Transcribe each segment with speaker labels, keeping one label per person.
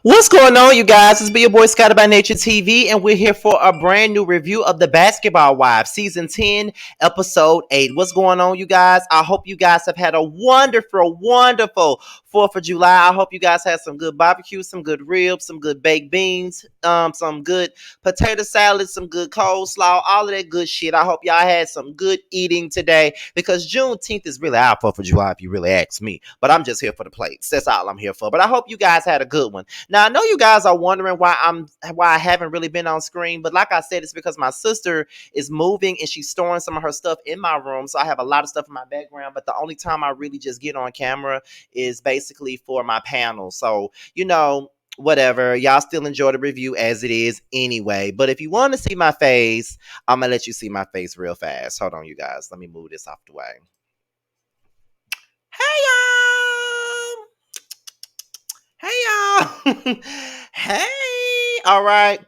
Speaker 1: What's going on, you guys? It's be your boy Scotty by Nature TV, and we're here for a brand new review of The Basketball Wives, Season 10, Episode 8. What's going on, you guys? I hope you guys have had a wonderful 4th of July. I hope you guys had some good barbecue, some good ribs, some good baked beans, some good potato salad, some good coleslaw, all of that good shit. I hope y'all had some good eating today because Juneteenth is really our 4th of July, if you really ask me. But I'm just here for the plates. That's all I'm here for. But I hope you guys had a good one. Now I know you guys are wondering why I haven't really been on screen, but like I said, it's because my sister is moving and she's storing some of her stuff in my room. So I have a lot of stuff in my background, but the only time I really just get on camera is basically for my panel. So, whatever. Y'all still enjoy the review as it is anyway. But if you want to see my face, I'm gonna let you see my face real fast. Hold on, you guys. Let me move this off the way. Hey y'all! Hey y'all! Hey! All right.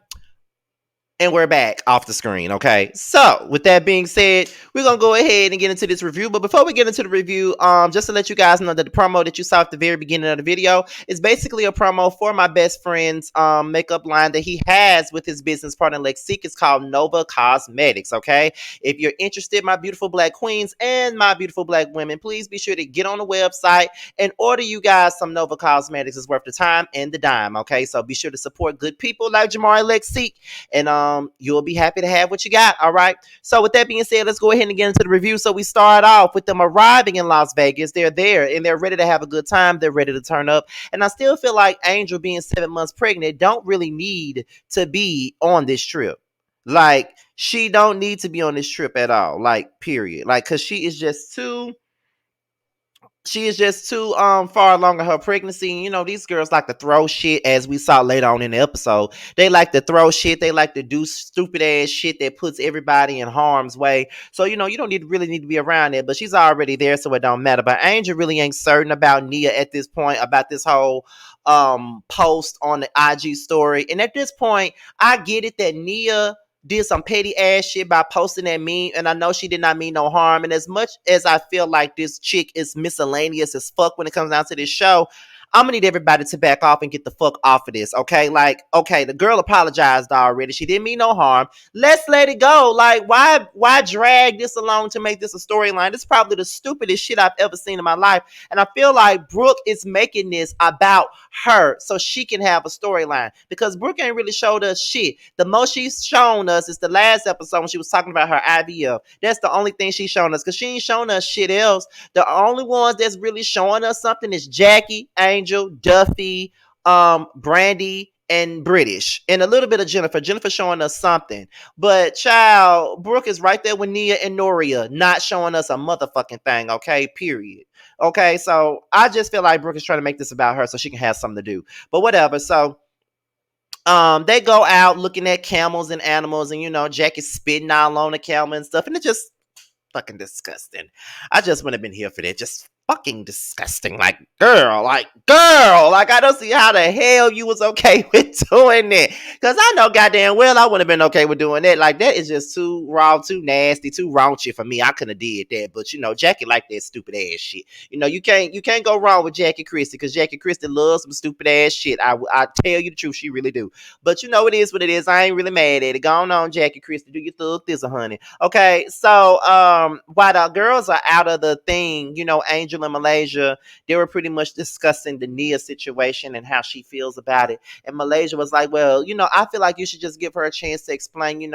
Speaker 1: And we're back off the screen, okay? So, with that being said, we're gonna go ahead and get into this review. But before we get into the review, just to let you guys know that the promo that you saw at the very beginning of the video is basically a promo for my best friend's makeup line that he has with his business partner Lexique. It's called Nova Cosmetics, okay? If you're interested, my beautiful black queens and my beautiful black women, please be sure to get on the website and order you guys some Nova Cosmetics. It's worth the time and the dime, okay? So be sure to support good people like Jamari Lexique, and you'll be happy to have what you got. All right. So with that being said, let's go ahead and get into the review. So we start off with them arriving in Las Vegas. They're there and they're ready to have a good time. They're ready to turn up. And I still feel like Angel being 7 months pregnant don't really need to be on this trip. Like, she don't need to be on this trip at all. Like, period. Like, cause she is just too far along in her pregnancy. These girls like to throw shit, as we saw later on in the episode. They like to throw shit. They like to do stupid ass shit that puts everybody in harm's way. So you don't really need to be around it. But she's already there, so it don't matter. But Angel really ain't certain about Nia at this point, about this whole post on the IG story. And at this point, I get it that Nia did some petty ass shit by posting that meme, and I know she did not mean no harm. And as much as I feel like this chick is miscellaneous as fuck when it comes down to this show, I'm gonna need everybody to back off and get the fuck off of this, okay? Like, okay, the girl apologized already. She didn't mean no harm. Let's let it go. Like, why drag this along to make this a storyline? This is probably the stupidest shit I've ever seen in my life. And I feel like Brooke is making this about her so she can have a storyline. Because Brooke ain't really showed us shit. The most she's shown us is the last episode when she was talking about her IVF. That's the only thing she's shown us, because she ain't shown us shit else. The only ones that's really showing us something is Jackie, Angel, Duffy, Brandy, and British, and a little bit of Jennifer. Jennifer showing us something. But child, Brooke is right there with Nia and Noria, not showing us a motherfucking thing, okay? Period. Okay, so I just feel like Brooke is trying to make this about her so she can have something to do. But whatever. So they go out looking at camels and animals, and Jackie's spitting all on the camel and stuff, and it just fucking disgusting. I just wouldn't have been here for that. Just fucking disgusting. Like, I don't see how the hell you was okay with doing that. Cause I know goddamn well I wouldn't have been okay with doing that. Like, that is just too raw, too nasty, too raunchy for me. I couldn't have did that. But Jackie like that stupid ass shit. You can't go wrong with Jackie Christie, because Jackie Christie loves some stupid ass shit. I tell you the truth, she really do. But it is what it is. I ain't really mad at it. Go on, Jackie Christie, do your thug this, honey. Okay, so while the girls are out of the thing, Angel and Malaysia, they were pretty much discussing the Nia situation and how she feels about it. And Malaysia was like, well, I feel like you should just give her a chance to explain,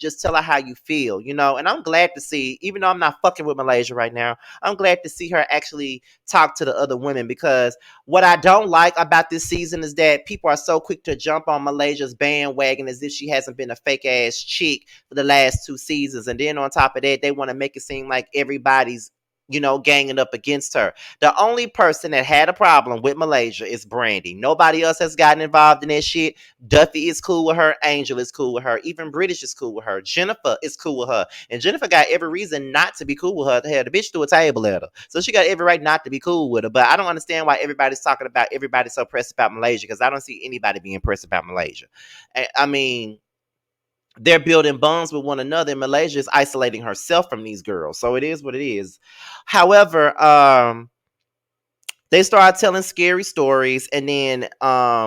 Speaker 1: just tell her how you feel, and I'm glad to see, even though I'm not fucking with Malaysia right now, I'm glad to see her actually talk to the other women, because what I don't like about this season is that people are so quick to jump on Malaysia's bandwagon as if she hasn't been a fake ass chick for the last 2 seasons. And then on top of that, they want to make it seem like everybody's ganging up against her. The only person that had a problem with Malaysia is Brandy. Nobody else has gotten involved in that shit. Duffy is cool with her. Angel is cool with her. Even British is cool with her. Jennifer is cool with her. And Jennifer got every reason not to be cool with her. Hell, the bitch threw a table at her. So she got every right not to be cool with her. But I don't understand why everybody's talking about everybody so pressed about Malaysia, because I don't see anybody being pressed about Malaysia. I mean, they're building bonds with one another, and Malaysia is isolating herself from these girls. So it is what it is. However, They started telling scary stories, and then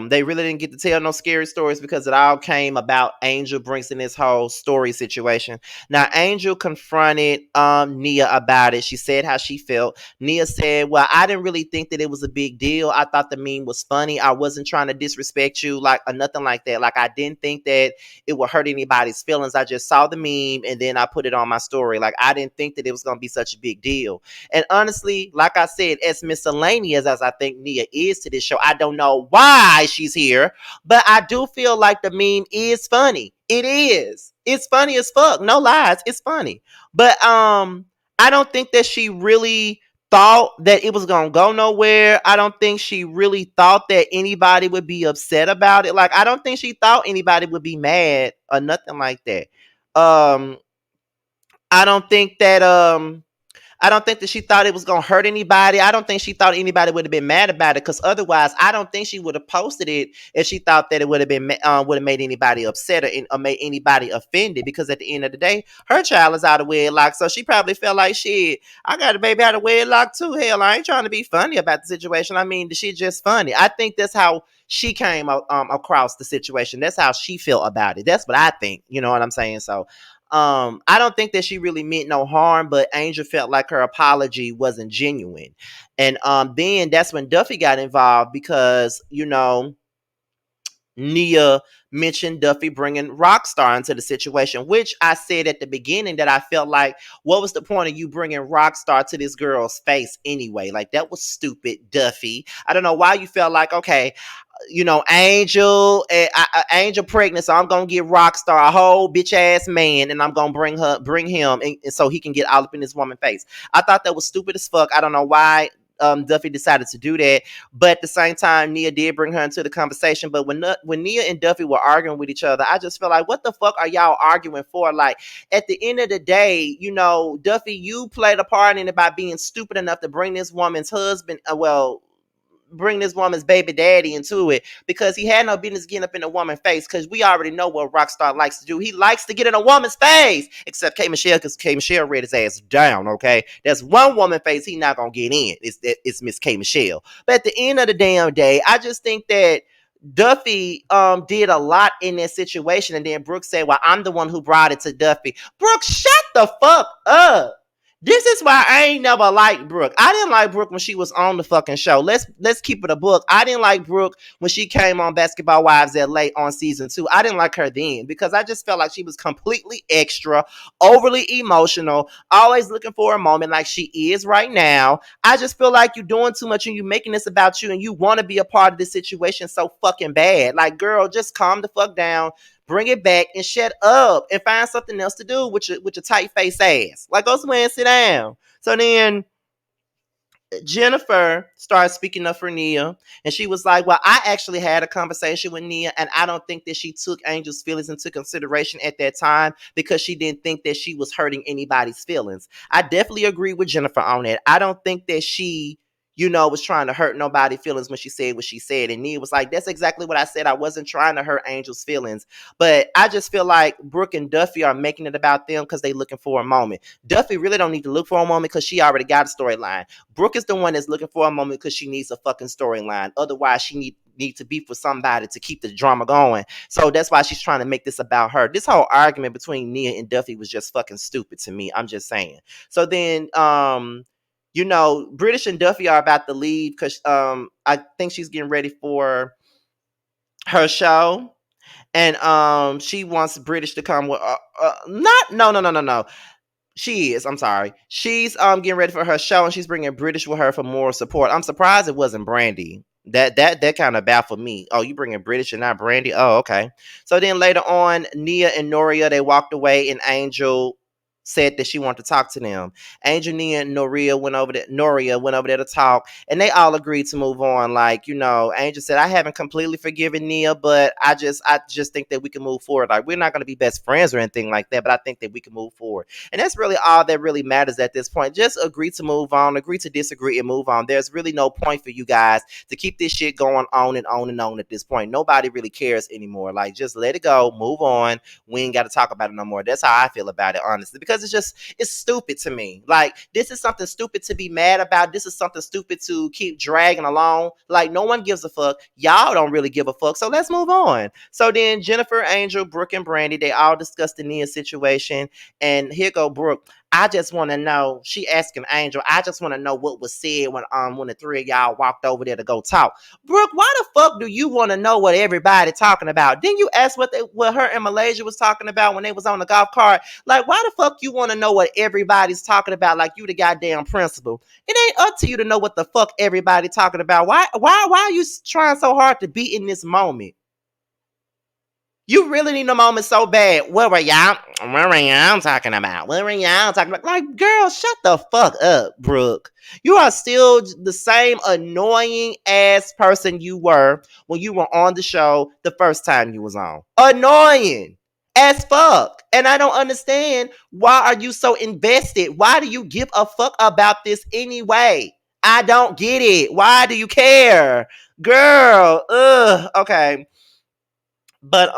Speaker 1: they really didn't get to tell no scary stories because it all came about Angel brings in this whole story situation. Now Angel confronted Nia about it. She said how she felt. Nia said, well, I didn't really think that it was a big deal. I thought the meme was funny. I wasn't trying to disrespect you, like, or nothing like that. Like, I didn't think that it would hurt anybody's feelings. I just saw the meme and then I put it on my story. Like, I didn't think that it was gonna be such a big deal. And honestly, like I said, as miscellaneous as I think Nia is to this show, I don't know why she's here, but I do feel like the meme is funny. It is. It's funny as fuck. No lies. It's funny. But I don't think that she really thought that it was gonna go nowhere. I don't think she really thought that anybody would be upset about it. Like, I don't think she thought anybody would be mad or nothing like that. Um, I don't think that I don't think that she thought it was gonna hurt anybody. I don't think she thought anybody would have been mad about it. Because otherwise, I don't think she would have posted it if she thought that it would have been would have made anybody upset or made anybody offended. Because at the end of the day, her child is out of wedlock, so she probably felt like, shit, I got a baby out of wedlock too. Hell, I ain't trying to be funny about the situation. I mean, the shit just funny. I think that's how she came across the situation. That's how she felt about it. That's what I think. You know what I'm saying? So I don't think that she really meant no harm, but Angel felt like her apology wasn't genuine. And then that's when Duffy got involved because, Nia mentioned Duffy bringing Rockstar into the situation, which I said at the beginning that I felt like, what was the point of you bringing Rockstar to this girl's face anyway? Like, that was stupid, Duffy. I don't know why you felt like, okay, Angel, Angel pregnant, so I'm gonna get Rockstar a whole bitch ass man, and I'm gonna bring him, and so he can get all up in this woman's face. I thought that was stupid as fuck. I don't know why Duffy decided to do that, but at the same time, Nia did bring her into the conversation. But when Nia and Duffy were arguing with each other, I just feel like, what the fuck are y'all arguing for? Like, at the end of the day, Duffy, you played a part in it by being stupid enough to bring this woman's husband, bring this woman's baby daddy into it, because he had no business getting up in a woman's face, because we already know what Rockstar likes to do. He likes to get in a woman's face, except K Michelle, because K Michelle read his ass down, okay? That's one woman face he not gonna get in. It's Miss K Michelle. But at the end of the damn day, I just think that Duffy did a lot in that situation. And then Brooke said, well, I'm the one who brought it to Duffy. Brooke, shut the fuck up. This is why I ain't never liked Brooke. I didn't like Brooke when she was on the fucking show. Let's keep it a book. I didn't like Brooke when she came on Basketball Wives LA on season 2. I didn't like her then because I just felt like she was completely extra, overly emotional, always looking for a moment like she is right now. I just feel like you're doing too much and you're making this about you and you want to be a part of this situation so fucking bad. Like, girl, just calm the fuck down, bring it back, and shut up and find something else to do with your tight face ass. Like, go somewhere and sit down. So then Jennifer started speaking up for Nia, and she was like, well, I actually had a conversation with Nia, and I don't think that she took Angel's feelings into consideration at that time because she didn't think that she was hurting anybody's feelings. I definitely agree with Jennifer on that. I don't think that she was trying to hurt nobody's feelings when she said what she said. And Nia was like, that's exactly what I said. I wasn't trying to hurt Angel's feelings. But I just feel like Brooke and Duffy are making it about them because they're looking for a moment. Duffy really don't need to look for a moment because she already got a storyline. Brooke is the one that's looking for a moment because she needs a fucking storyline. Otherwise, she need to be for somebody to keep the drama going. So that's why she's trying to make this about her. This whole argument between Nia and Duffy was just fucking stupid to me. I'm just saying. So then, British and Duffy are about to leave because I think she's getting ready for her show. And she wants British to come with not no. She is. I'm sorry. She's getting ready for her show, and she's bringing British with her for moral support. I'm surprised it wasn't Brandy. That kind of baffled me. Oh, you bringing British and not Brandy? Oh, okay. So then later on, Nia and Noria, they walked away, and Angel said that she wanted to talk to them. Angel, Nia, and Noria went over there to talk, and they all agreed to move on. Like, Angel said, I haven't completely forgiven Nia, but I just think that we can move forward. Like, we're not going to be best friends or anything like that, but I think that we can move forward. And that's really all that really matters at this point. Just agree to move on, agree to disagree, and move on. There's really no point for you guys to keep this shit going on and on and on at this point. Nobody really cares anymore. Like, just let it go, move on. We ain't got to talk about it no more. That's how I feel about it, honestly. Because because it's stupid to me. Like, this is something stupid to be mad about. This is something stupid to keep dragging along. Like, no one gives a fuck. Y'all don't really give a fuck. So let's move on. So then Jennifer, Angel, Brooke, and Brandy, they all discussed the Nia situation. And here go Brooke. I just want to know. She asking Angel. I just want to know what was said when the three of y'all walked over there to go talk. Brooke, why the fuck do you want to know what everybody talking about? Didn't you ask what her and Malaysia was talking about when they was on the golf cart? Like, why the fuck you want to know what everybody's talking about? Like, you the goddamn principal. It ain't up to you to know what the fuck everybody talking about. Why are you trying so hard to be in this moment? You really need a moment so bad. What were y'all? What were y'all talking about? What were y'all talking about? Like, girl, shut the fuck up, Brooke. You are still the same annoying ass person you were when you were on the show the first time you was on. Annoying as fuck. And I don't understand, why are you so invested? Why do you give a fuck about this anyway? I don't get it. Why do you care? Girl, ugh, okay. But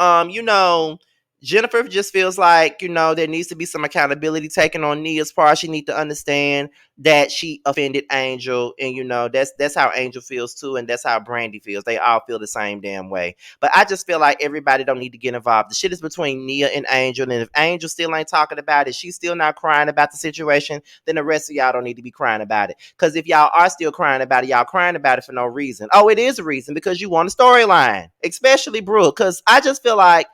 Speaker 1: Jennifer just feels like, there needs to be some accountability taken on Nia's part. She need to understand that she offended Angel, and that's how Angel feels too, and that's how Brandy feels. They all feel the same damn way. But I just feel like everybody don't need to get involved. The shit is between Nia and Angel, and if Angel still ain't talking about it, she's still not crying about the situation, then the rest of y'all don't need to be crying about it. Because if y'all are still crying about it, y'all crying about it for no reason. Oh, it is a reason, because you want a storyline, especially Brooke. Because I just feel like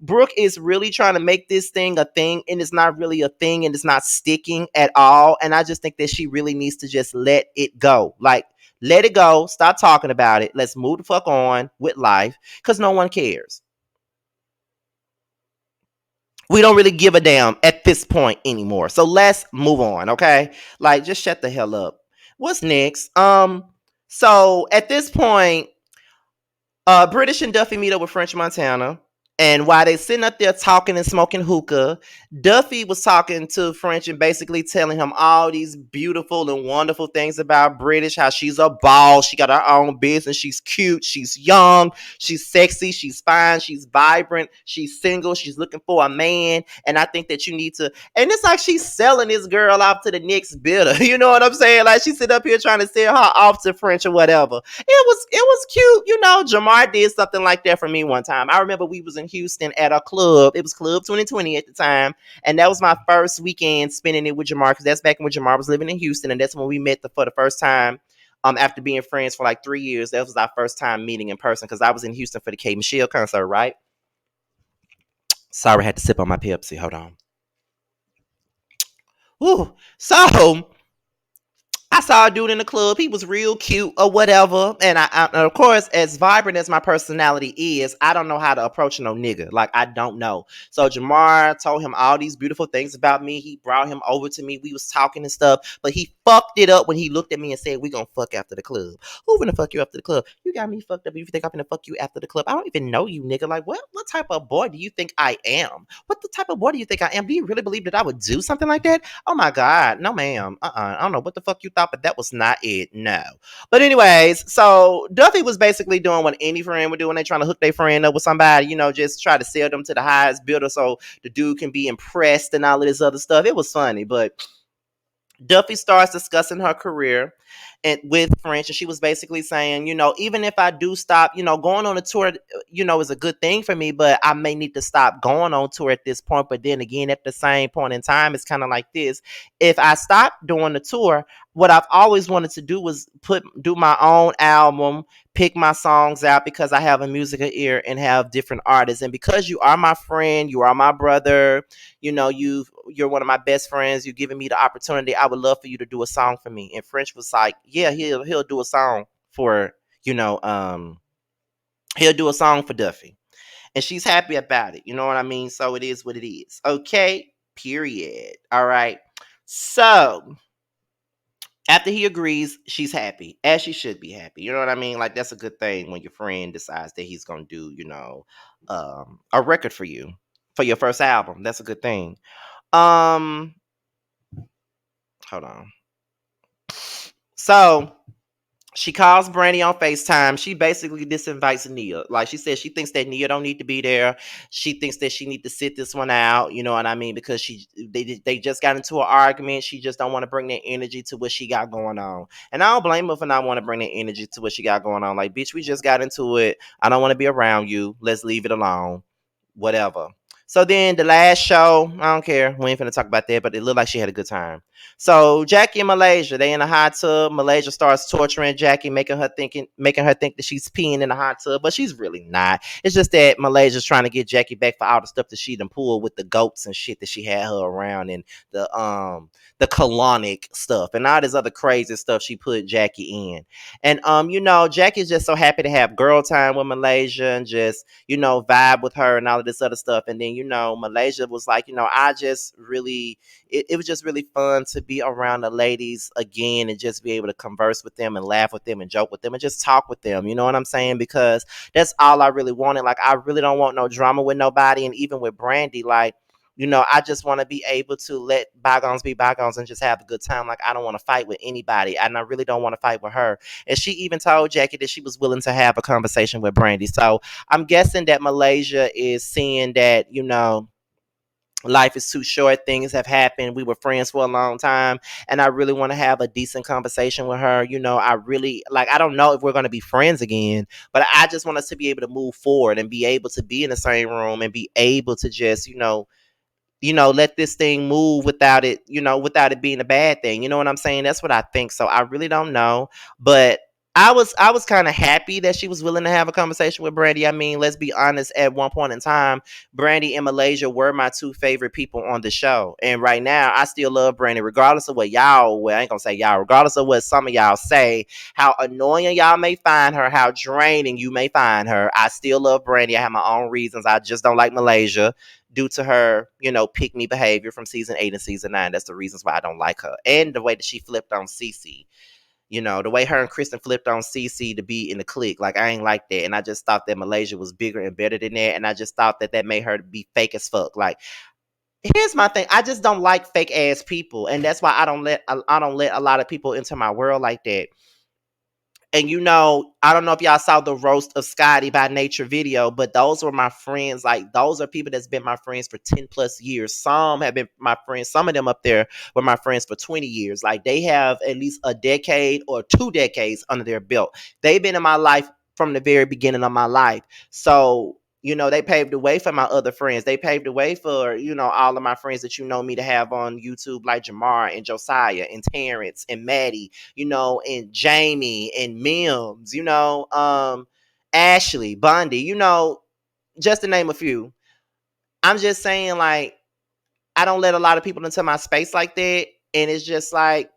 Speaker 1: Brooke is really trying to make this thing a thing, and it's not really a thing, and it's not sticking at all. And I just think that she really needs to just let it go. Like, let it go. Stop talking about it. Let's move the fuck on with life, because no one cares. We don't really give a damn at this point anymore. So let's move on, okay? Like, just shut the hell up. What's next? So at this point, British and Duffy meet up with French Montana. And while they sitting up there talking and smoking hookah, Duffy was talking to French and basically telling him all these beautiful and wonderful things about British, how she's a boss, she got her own business, she's cute, she's young, she's sexy, she's fine, she's vibrant, she's single, she's looking for a man. And I think that you need to, and it's like she's selling this girl off to the next bidder. You know what I'm saying? Like, she sit up here trying to sell her off to French or whatever. It was cute. Jamar did something like that for me one time. I remember we was in Houston at a club. It was Club 2020 at the time, and that was my first weekend spending it with Jamar, because that's back when Jamar was living in Houston, and that's when we met for the first time. After being friends for like 3 years, that was our first time meeting in person, because I was in Houston for the K Michelle concert, right? Sorry, I had to sip on my Pepsi. Hold on. Ooh. So I saw a dude in the club. He was real cute or whatever. And of course, as vibrant as my personality is, I don't know how to approach no nigga. Like, I don't know. So Jamar told him all these beautiful things about me. He brought him over to me. We was talking and stuff. But he fucked it up when he looked at me and said, "We gonna fuck after the club." Who gonna fuck you after the club? You got me fucked up. You think I'm gonna fuck you after the club? I don't even know you, nigga. Like, what type of boy do you think I am? What the type of boy do you think I am? Do you really believe that I would do something like that? Oh my God, no, ma'am. I don't know what the fuck you thought, but that was not it. No. But anyways, so Duffy was basically doing what any friend would do when they trying to hook their friend up with somebody. Just try to sell them to the highest bidder so the dude can be impressed and all of this other stuff. It was funny, but Duffy starts discussing her career and with French, and she was basically saying, even if I do stop, going on a tour, is a good thing for me, but I may need to stop going on tour at this point. But then again, at the same point in time, it's kind of like this: if I stop doing the tour, what I've always wanted to do was do my own album, pick my songs out, because I have a musical ear and have different artists. And because you are my friend, you are my brother, you're one of my best friends, you're giving me the opportunity, I would love for you to do a song for me. And French was like, yeah, he'll do a song for, he'll do a song for Duffy. And she's happy about it. You know what I mean? So it is what it is. Okay. Period. All right. So after he agrees, she's happy, as she should be happy. You know what I mean? Like, that's a good thing when your friend decides that he's gonna do, a record for you for your first album. That's a good thing. Hold on. So She calls Brandy on FaceTime. She basically disinvites Nia. Like she says, she thinks that Nia don't need to be there. She thinks that she need to sit this one out. You know what I mean? Because they just got into an argument. She just don't want to bring that energy to what she got going on. And I don't blame her for not want to bring that energy to what she got going on. Like, bitch, we just got into it. I don't want to be around you. Let's leave it alone. Whatever. So then the last show, I don't care. We ain't finna talk about that, but it looked like she had a good time. So Jackie and Malaysia, they in a hot tub. Malaysia starts torturing Jackie, making her think that she's peeing in the hot tub, but she's really not. It's just that Malaysia's trying to get Jackie back for all the stuff that she done pulled with the goats and shit that she had her around, and the colonic stuff and all this other crazy stuff she put Jackie in. And Jackie's just so happy to have girl time with Malaysia and just vibe with her and all of this other stuff. And then, Malaysia was like, I just really, it was just really fun to be around the ladies again and just be able to converse with them and laugh with them and joke with them and just talk with them. You know what I'm saying? Because that's all I really wanted. Like, I really don't want no drama with nobody. And even with Brandy, like, I just want to be able to let bygones be bygones and just have a good time. Like, I don't want to fight with anybody, and I really don't want to fight with her. And she even told Jackie that she was willing to have a conversation with Brandy. So I'm guessing that Malaysia is seeing that, life is too short. Things have happened. We were friends for a long time, and I really want to have a decent conversation with her. I really like. I don't know if we're going to be friends again, but I just want us to be able to move forward and be able to be in the same room and be able to just, let this thing move without it being a bad thing. You know what I'm saying? That's what I think. So I really don't know. But I was kind of happy that she was willing to have a conversation with Brandy. I mean, let's be honest, at one point in time, Brandy and Malaysia were my two favorite people on the show. And right now, I still love Brandy, regardless of what y'all, well, I ain't gonna say y'all, regardless of what some of y'all say, how annoying y'all may find her, how draining you may find her. I still love Brandy. I have my own reasons. I just don't like Malaysia due to her, pick me behavior from season 8 and season 9. That's the reasons why I don't like her. And the way that she flipped on Cece. The way her and Kristen flipped on Cece to be in the clique. Like, I ain't like that. And I just thought that Malaysia was bigger and better than that. And I just thought that made her be fake as fuck. Like, here's my thing. I just don't like fake ass people. And that's why I don't let a lot of people into my world like that. And I don't know if y'all saw the roast of Scotty by Nature video, but those were my friends. Like, those are people that's been my friends for 10 plus years. Some have been my friends. Some of them up there were my friends for 20 years. Like, they have at least a decade or 2 decades under their belt. They've been in my life from the very beginning of my life. So, they paved the way for my other friends. They paved the way for, all of my friends that me to have on YouTube, like Jamar and Josiah and Terrence and Maddie, and Jamie and Mims, Ashley, Bundy, just to name a few. I'm just saying, like, I don't let a lot of people into my space like that. And it's just like,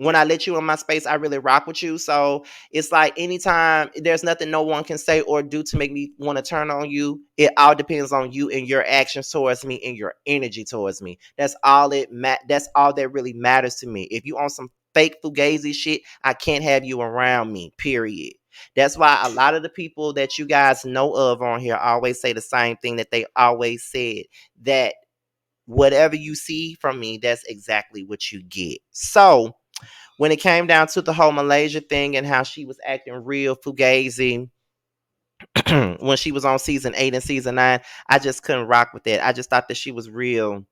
Speaker 1: when I let you in my space, I really rock with you. So it's like, anytime, there's nothing no one can say or do to make me want to turn on you. It all depends on you and your actions towards me and your energy towards me. That's all that really matters to me. If you on some fake fugazi shit, I can't have you around me, period. That's why a lot of the people that you guys know of on here always say the same thing that they always said, that whatever you see from me, that's exactly what you get. So when it came down to the whole Malaysia thing and how she was acting real fugazi when she was on season 8 and season 9, I just couldn't rock with that. I just thought that she was real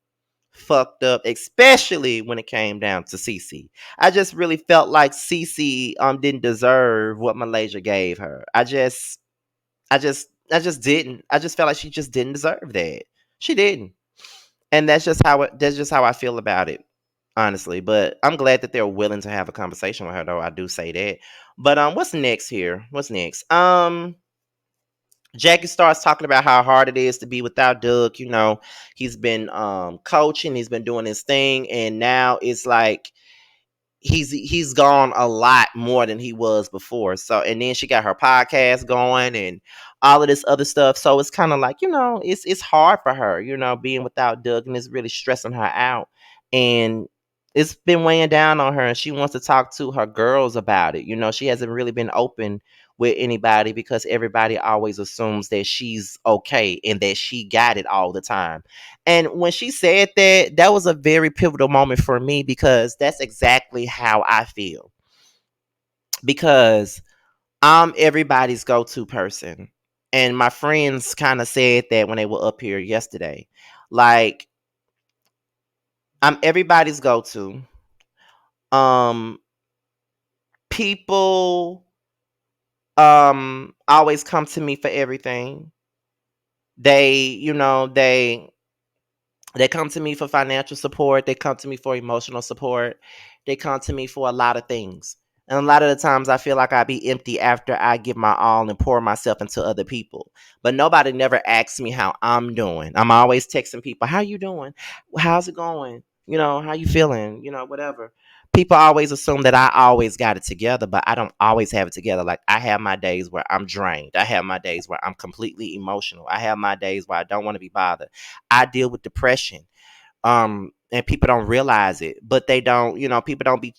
Speaker 1: fucked up, especially when it came down to Cece. I just really felt like Cece didn't deserve what Malaysia gave her. I just didn't. I just felt like she just didn't deserve that. She didn't. And that's just how I feel about it, honestly. But I'm glad that they're willing to have a conversation with her, though. I do say that. But what's next here? What's next? Jackie starts talking about how hard it is to be without Doug. He's been coaching, he's been doing his thing, and now it's like he's gone a lot more than he was before. So, and then she got her podcast going and all of this other stuff. So it's kind of like, it's hard for her, being without Doug, and it's really stressing her out. And it's been weighing down on her, and she wants to talk to her girls about it. She hasn't really been open with anybody because everybody always assumes that she's okay and that she got it all the time. And when she said that, that was a very pivotal moment for me because that's exactly how I feel. because I'm everybody's go-to person. And my friends kind of said that when they were up here yesterday. Like, I'm everybody's go-to. Um People always come to me for everything. They come to me for financial support. They come to me for emotional support. They come to me for a lot of things. And a lot of the times I feel like I be empty after I give my all and pour myself into other people. But nobody never asks me how I'm doing. I'm always texting people, how you doing? How's it going? How you feeling? Whatever. People always assume that I always got it together, but I don't always have it together. Like, I have my days where I'm drained. I have my days where I'm completely emotional. I have my days where I don't want to be bothered. I deal with depression. And people don't realize it, but they don't, people don't be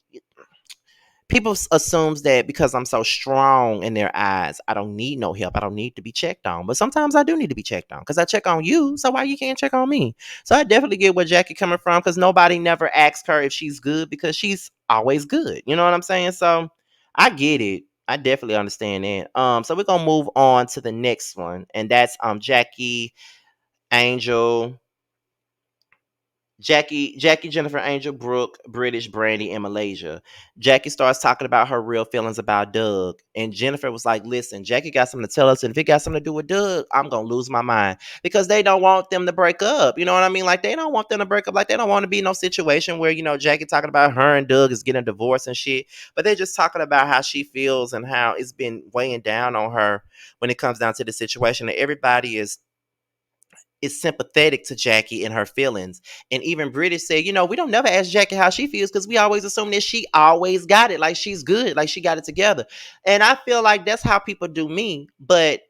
Speaker 1: people assumes that because I'm so strong in their eyes, I don't need no help. I don't need to be checked on. But sometimes I do need to be checked on because I check on you. So why you can't check on me? So I definitely get where Jackie coming from, because nobody never asks her if she's good because she's always good. You know what I'm saying? So I get it. I definitely understand that. So we're gonna move on to the next one, and that's Jackie, Angel, Jackie, Jennifer, Angel, Brooke, British, Brandy, and Malaysia. Jackie starts talking about her real feelings about Doug. And Jennifer was like, listen, Jackie got something to tell us. And if it got something to do with Doug, I'm going to lose my mind. Because they don't want them to break up. You know what I mean? Like, they don't want them to break up. Like, they don't want to be in no situation where, Jackie talking about her and Doug is getting a divorce and shit. But they're just talking about how she feels and how it's been weighing down on her when it comes down to the situation. And everybody is sympathetic to Jackie and her feelings. And even British said, we don't never ask Jackie how she feels because we always assume that she always got it, like she's good, like she got it together. And I feel like that's how people do me. But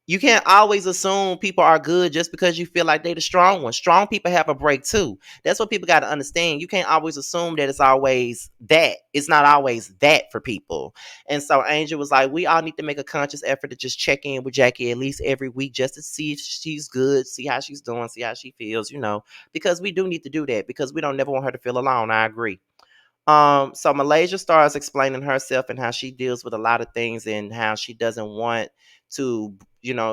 Speaker 1: you can't always assume people are good just because you feel like they the strong ones. Strong people have a break too. That's what people got to understand. You can't always assume that it's always that. It's not always that for people. And so Angel was like, we all need to make a conscious effort to just check in with Jackie at least every week just to see if she's good, see how she's doing, see how she feels, because we do need to do that because we don't never want her to feel alone. I agree. So Malaysia starts explaining herself and how she deals with a lot of things and how she doesn't want to,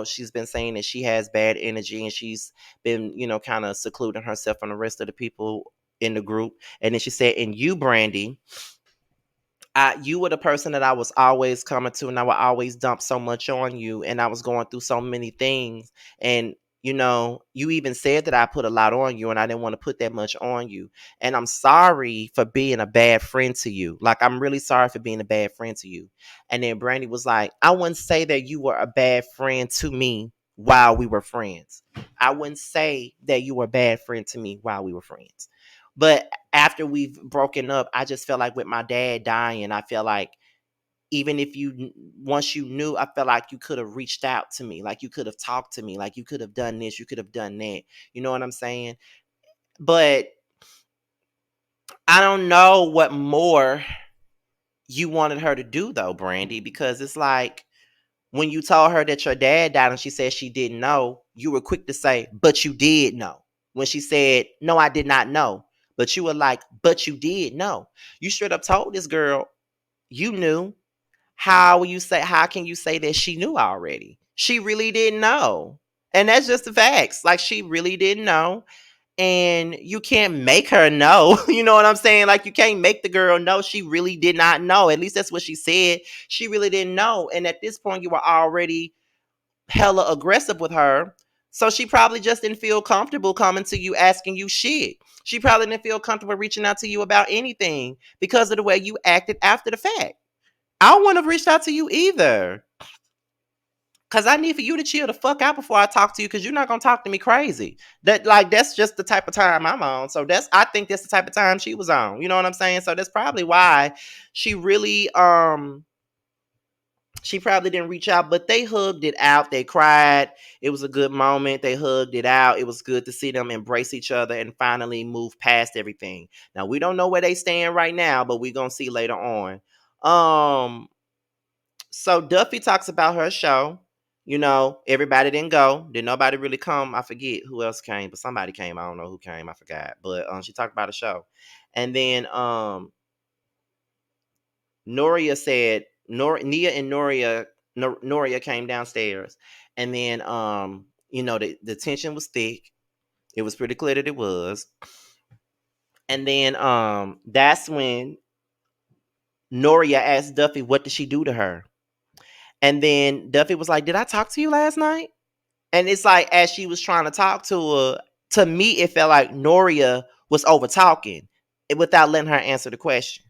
Speaker 1: she's been saying that she has bad energy and she's been, kind of secluding herself from the rest of the people in the group. And then she said, and you, Brandy, you were the person that I was always coming to, and I would always dump so much on you, and I was going through so many things, and you even said that I put a lot on you, and I didn't want to put that much on you, and I'm sorry for being a bad friend to you. Like, I'm really sorry for being a bad friend to you. And then Brandy was like, I wouldn't say that you were a bad friend to me while we were friends. I wouldn't say that you were a bad friend to me while we were friends. But after we've broken up, I just felt like with my dad dying, I feel like even if once you knew, I felt like you could have reached out to me, like you could have talked to me, like you could have done this, you could have done that. You know what I'm saying? But I don't know what more you wanted her to do though, Brandy, because it's like when you told her that your dad died and she said she didn't know, you were quick to say, but you did know. When she said, no, I did not know. But you were like, but you did know. You straight up told this girl you knew. How can you say that she knew already? She really didn't know. And that's just the facts. Like, she really didn't know. And you can't make her know. You know what I'm saying? Like, you can't make the girl know she really did not know. At least that's what she said. She really didn't know. And at this point, you were already hella aggressive with her. So she probably just didn't feel comfortable coming to you asking you shit. She probably didn't feel comfortable reaching out to you about anything because of the way you acted after the fact. I wouldn't have reached out to you either. Cause I need for you to chill the fuck out before I talk to you, cause you're not gonna talk to me crazy. That's just the type of time I'm on. So I think that's the type of time she was on. You know what I'm saying? So that's probably why she really she probably didn't reach out, but they hugged it out. They cried. It was a good moment. They hugged it out. It was good to see them embrace each other and finally move past everything. Now we don't know where they stand right now, but we're gonna see later on. So Duffy talks about her show. Everybody didn't go. Did nobody really come? I forget who else came, but somebody came. I don't know who came. I forgot. But she talked about a show. And then Noria said Nia and Noria came downstairs, and then the tension was thick. It was pretty clear that it was. And then that's when Noria asked Duffy, what did she do to her? And then Duffy was like, did I talk to you last night? And it's like, as she was trying to talk to her, to me, it felt like Noria was over talking without letting her answer the question.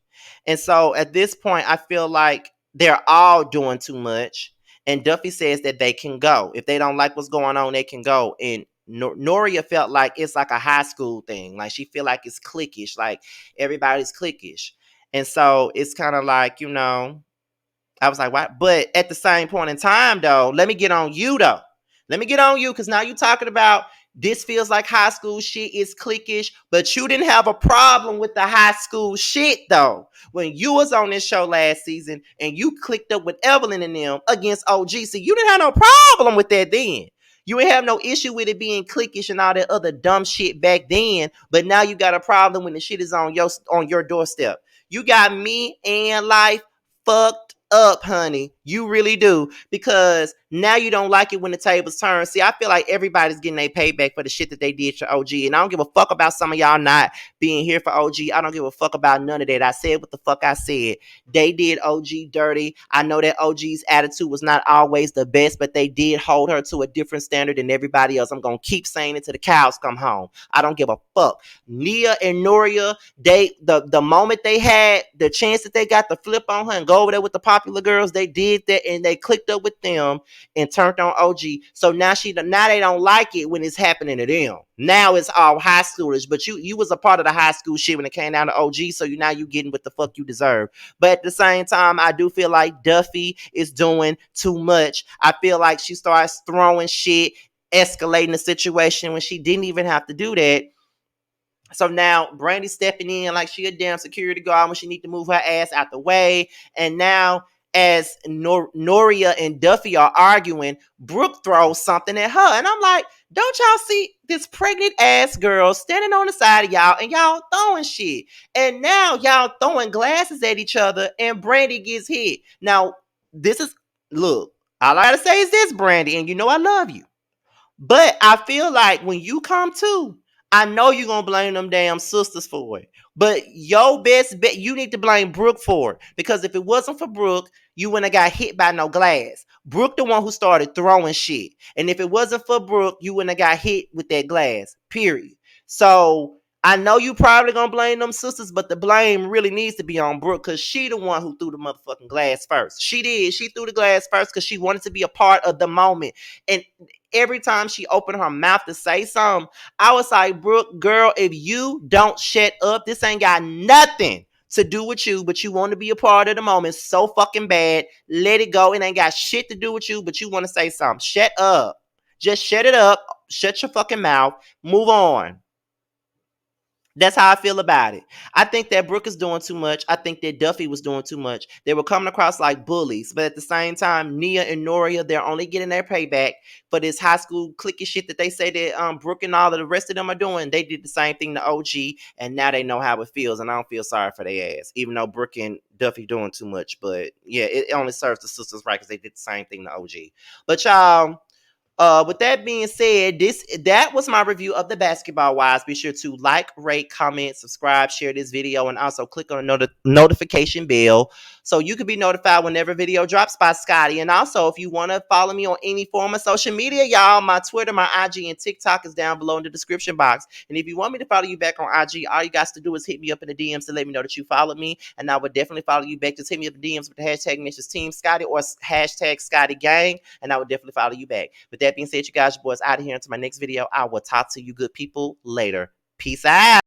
Speaker 1: And so at this point, I feel like they're all doing too much. And Duffy says that they can go. If they don't like what's going on, they can go. And Noria felt like it's like a high school thing. Like she feel like it's cliquish, like everybody's cliquish. And so it's kind of like, I was like, why? But at the same point in time, though, let me get on you, though. Let me get on you, because now you're talking about this feels like high school shit is cliquish, but you didn't have a problem with the high school shit, though. When you was on this show last season and you clicked up with Evelyn and them against OG, see, you didn't have no problem with that then. You ain't have no issue with it being cliquish and all that other dumb shit back then, but now you got a problem when the shit is on your doorstep. You got me and life fucked up, honey. You really do. Because now you don't like it when the tables turn. See, I feel like everybody's getting their payback for the shit that they did to OG. And I don't give a fuck about some of y'all not being here for OG. I don't give a fuck about none of that. I said what the fuck I said. They did OG dirty. I know that OG's attitude was not always the best, but they did hold her to a different standard than everybody else. I'm going to keep saying it till the cows come home. I don't give a fuck. Nia and Noria, the moment they had the chance that they got to flip on her and go over there with the popular girls, they did that and they clicked up with them and turned on OG. So now they don't like it when it's happening to them. Now it's all high schoolers, but you was a part of the high school shit when it came down to OG, so now you getting what the fuck you deserve. But at the same time, I do feel like Duffy is doing too much. I feel like she starts throwing shit, escalating the situation when she didn't even have to do that. So now Brandy's stepping in like she a damn security guard when she need to move her ass out the way. And now as Noria and Duffy are arguing, Brooke throws something at her. And I'm like, don't y'all see this pregnant ass girl standing on the side of y'all and y'all throwing shit? And now y'all throwing glasses at each other and Brandy gets hit. Now, look, all I gotta say is this, Brandy, and you know I love you. But I feel like when you come to, I know you're going to blame them damn sisters for it. But your best bet, you need to blame Brooke for it. Because if it wasn't for Brooke, you wouldn't have got hit by no glass. Brooke the one who started throwing shit. And if it wasn't for Brooke, you wouldn't have got hit with that glass. Period. So I know you probably going to blame them sisters, but the blame really needs to be on Brooke because she the one who threw the motherfucking glass first. She did. She threw the glass first because she wanted to be a part of the moment. And every time she opened her mouth to say something, I was like, Brooke, girl, if you don't shut up, this ain't got nothing to do with you, but you want to be a part of the moment so fucking bad. Let it go. It ain't got shit to do with you, but you want to say something. Shut up. Just shut it up. Shut your fucking mouth. Move on. That's how I feel about it. I think that Brooke is doing too much. I think that Duffy was doing too much. They were coming across like bullies, but at the same time, Nia and Noria, they're only getting their payback for this high school clicky shit that they say that Brooke and all of the rest of them are doing. They did the same thing to OG, and now they know how it feels, and I don't feel sorry for their ass, even though Brooke and Duffy doing too much. But yeah, it only serves the sisters right because they did the same thing to OG. But y'all, with that being said, that was my review of the Basketball Wives. Be sure to like, rate, comment, subscribe, share this video, and also click on the notification bell so you can be notified whenever video drops by Scotty. And also, if you want to follow me on any form of social media, y'all, my Twitter, my IG, and TikTok is down below in the description box. And if you want me to follow you back on IG, all you got to do is hit me up in the DMs to let me know that you followed me, and I would definitely follow you back. Just hit me up in the DMs with the hashtag mentions Team Scotty or hashtag Scotty Gang, and I would definitely follow you back. With that being said, you guys, your boys out of here. Until my next video, I will talk to you good people later. Peace out.